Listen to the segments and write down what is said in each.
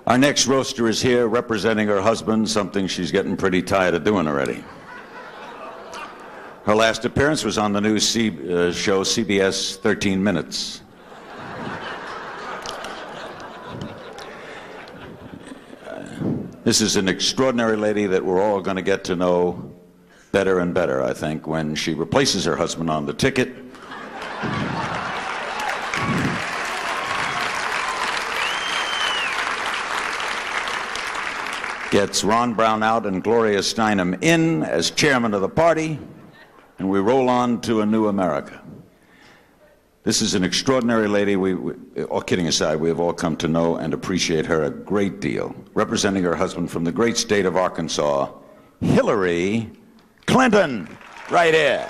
Our next roaster is here representing her husband, something she's getting pretty tired of doing already. Her last appearance was on the new show CBS 13 Minutes. This is an extraordinary lady that we're all going to get to know better and better, I think, when she replaces her husband on the ticket. Gets Ron Brown out and Gloria Steinem in as chairman of the party, and we roll on to a new America. This is an extraordinary lady. All kidding aside, we have all come to know and appreciate her a great deal. Representing her husband from the great state of Arkansas, Hillary Clinton, right here.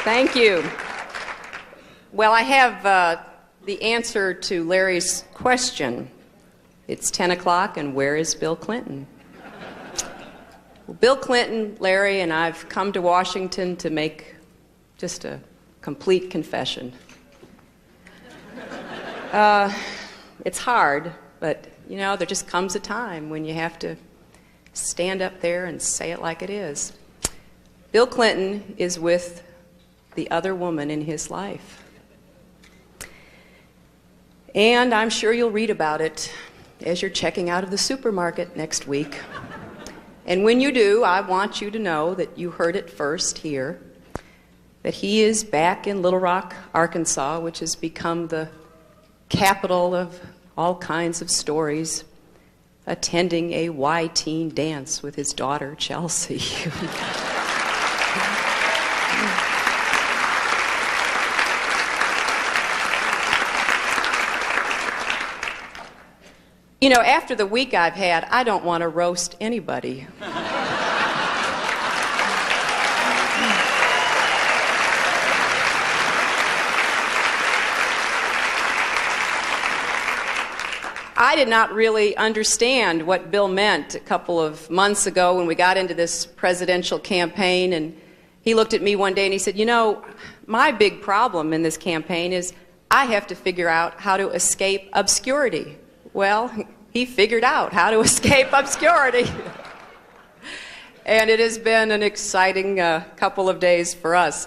Thank you. Well, I have the answer to Larry's question. It's 10 o'clock, and where is Bill Clinton? Well, Bill Clinton, Larry, and I've come to Washington to make just a complete confession. It's hard, but, you know, there just comes a time when you have to stand up there and say it like it is. Bill Clinton is with the other woman in his life. And I'm sure you'll read about it as you're checking out of the supermarket next week. And when you do, I want you to know that you heard it first here, that he is back in Little Rock, Arkansas, which has become the capital of all kinds of stories, attending a Y-teen dance with his daughter, Chelsea. You know, after the week I've had, I don't want to roast anybody. I did not really understand what Bill meant a couple of months ago when we got into this presidential campaign, and he looked at me one day and he said, you know, my big problem in this campaign is I have to figure out how to escape obscurity. Well, he figured out how to escape obscurity. And it has been an exciting couple of days for us.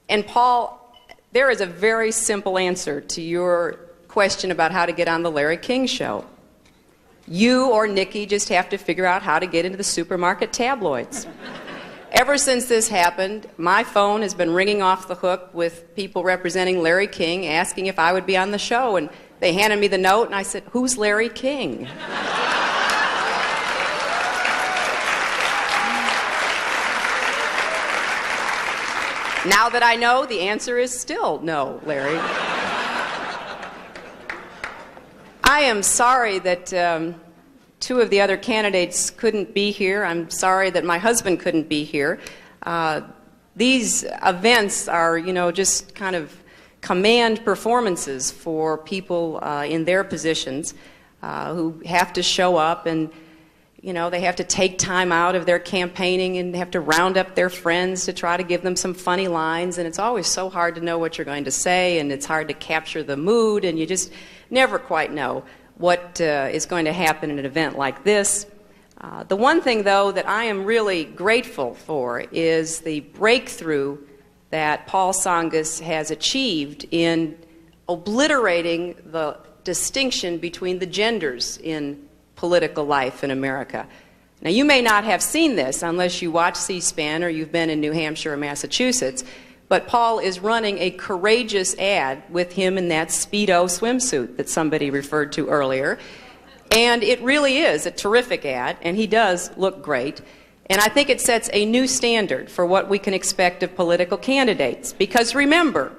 And Paul, there is a very simple answer to your question about how to get on the Larry King Show. You or Nikki just have to figure out how to get into the supermarket tabloids. Ever since this happened, my phone has been ringing off the hook with people representing Larry King asking if I would be on the show. And they handed me the note, and I said, who's Larry King? Now that I know, the answer is still no, Larry. I am sorry that two of the other candidates couldn't be here. I'm sorry that my husband couldn't be here. These events are, you know, just kind of command performances for people in their positions who have to show up, and you know, they have to take time out of their campaigning and have to round up their friends to try to give them some funny lines, and it's always so hard to know what you're going to say, and it's hard to capture the mood, and you just never quite know what is going to happen in an event like this. The one thing, though, that I am really grateful for is the breakthrough that Paul Tsongas has achieved in obliterating the distinction between the genders in political life in America. Now, you may not have seen this unless you watch C-SPAN or you've been in New Hampshire or Massachusetts, but Paul is running a courageous ad with him in that Speedo swimsuit that somebody referred to earlier. And it really is a terrific ad, and he does look great. And I think it sets a new standard for what we can expect of political candidates. Because remember,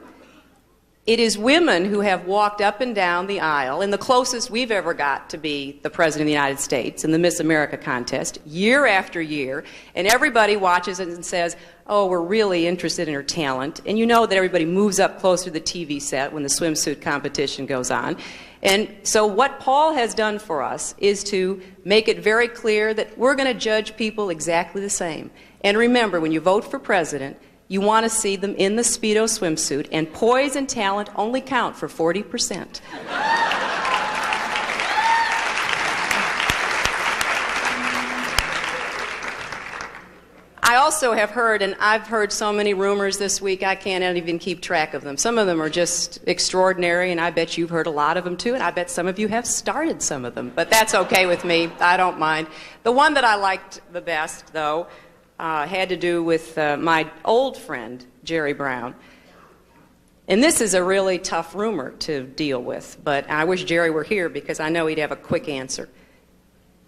it is women who have walked up and down the aisle, and the closest we've ever got to be the President of the United States in the Miss America contest, year after year, and everybody watches it and says, oh, we're really interested in her talent. And you know that everybody moves up closer to the TV set when the swimsuit competition goes on. And so what Paul has done for us is to make it very clear that we're going to judge people exactly the same. And remember, when you vote for president, you want to see them in the Speedo swimsuit, and poise and talent only count for 40%. I also have heard, and I've heard so many rumors this week, I can't even keep track of them. Some of them are just extraordinary, and I bet you've heard a lot of them too, and I bet some of you have started some of them. But that's okay with me. I don't mind. The one that I liked the best, though, had to do with my old friend, Jerry Brown. And this is a really tough rumor to deal with, but I wish Jerry were here because I know he'd have a quick answer.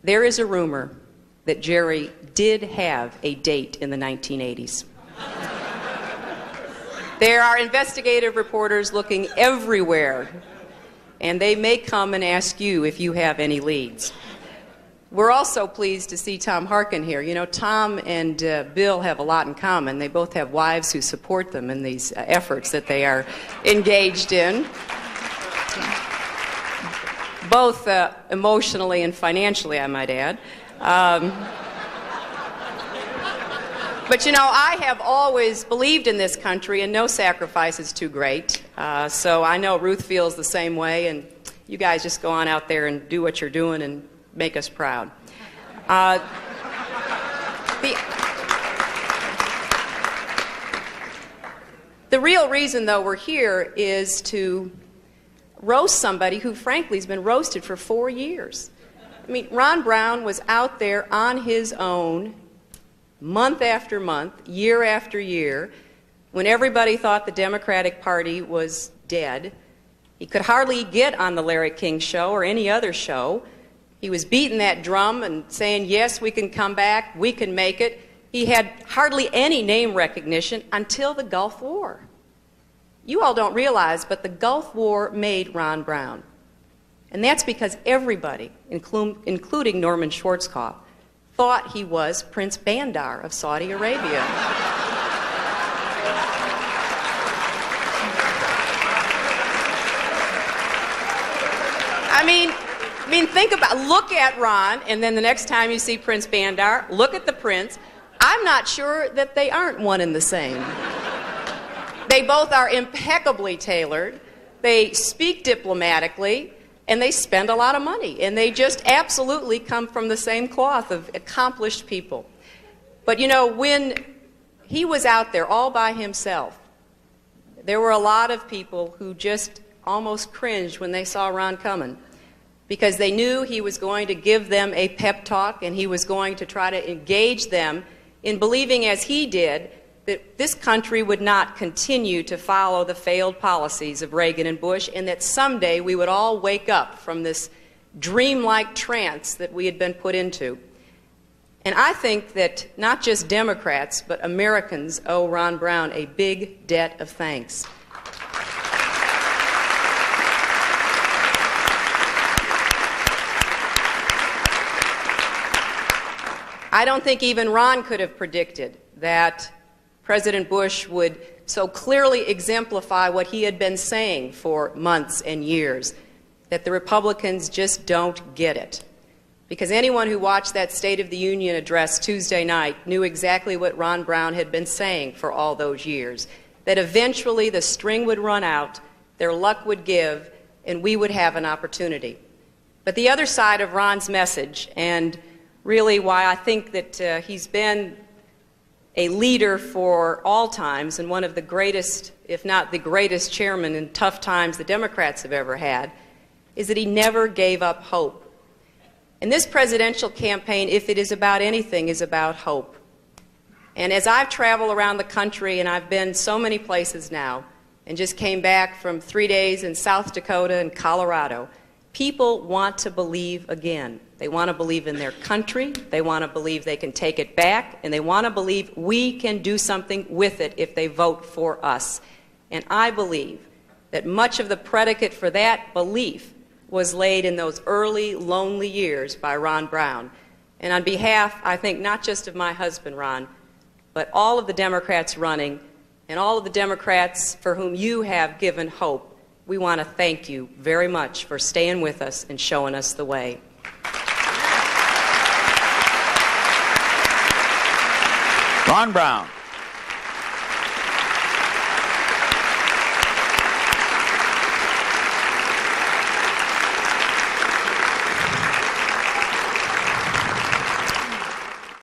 There is a rumor that Jerry did have a date in the 1980s. There are investigative reporters looking everywhere, and they may come and ask you if you have any leads. We're also pleased to see Tom Harkin here. You know, Tom and Bill have a lot in common. They both have wives who support them in these efforts that they are engaged in, both emotionally and financially, I might add. But you know, I have always believed in this country, and no sacrifice is too great. So I know Ruth feels the same way, and you guys just go on out there and do what you're doing and make us proud. The real reason, though, we're here is to roast somebody who, frankly, has been roasted for 4 years. I mean, Ron Brown was out there on his own, month after month, year after year, when everybody thought the Democratic Party was dead. He could hardly get on the Larry King Show or any other show. He was beating that drum and saying, yes, we can come back, we can make it. He had hardly any name recognition until the Gulf War. You all don't realize, but the Gulf War made Ron Brown. And that's because everybody, including Norman Schwarzkopf, thought he was Prince Bandar of Saudi Arabia. I mean, look at Ron, and then the next time you see Prince Bandar, look at the prince. I'm not sure that they aren't one and the same. They both are impeccably tailored, they speak diplomatically, and they spend a lot of money. And they just absolutely come from the same cloth of accomplished people. But you know, when he was out there all by himself, there were a lot of people who just almost cringed when they saw Ron coming, because they knew he was going to give them a pep talk, and he was going to try to engage them in believing, as he did, that this country would not continue to follow the failed policies of Reagan and Bush, and that someday we would all wake up from this dreamlike trance that we had been put into. And I think that not just Democrats, but Americans owe Ron Brown a big debt of thanks. I don't think even Ron could have predicted that President Bush would so clearly exemplify what he had been saying for months and years, that the Republicans just don't get it. Because anyone who watched that State of the Union address Tuesday night knew exactly what Ron Brown had been saying for all those years, that eventually the string would run out, their luck would give, and we would have an opportunity. But the other side of Ron's message, and really why I think that he's been a leader for all times and one of the greatest, if not the greatest chairman in tough times the Democrats have ever had, is that he never gave up hope. And this presidential campaign, if it is about anything, is about hope. And as I've traveled around the country, and I've been so many places now, and just came back from 3 days in South Dakota and Colorado, people want to believe again. They want to believe in their country, they want to believe they can take it back, and they want to believe we can do something with it if they vote for us. And I believe that much of the predicate for that belief was laid in those early, lonely years by Ron Brown. And on behalf, I think, not just of my husband, Ron, but all of the Democrats running, and all of the Democrats for whom you have given hope, we want to thank you very much for staying with us and showing us the way. Ron Brown.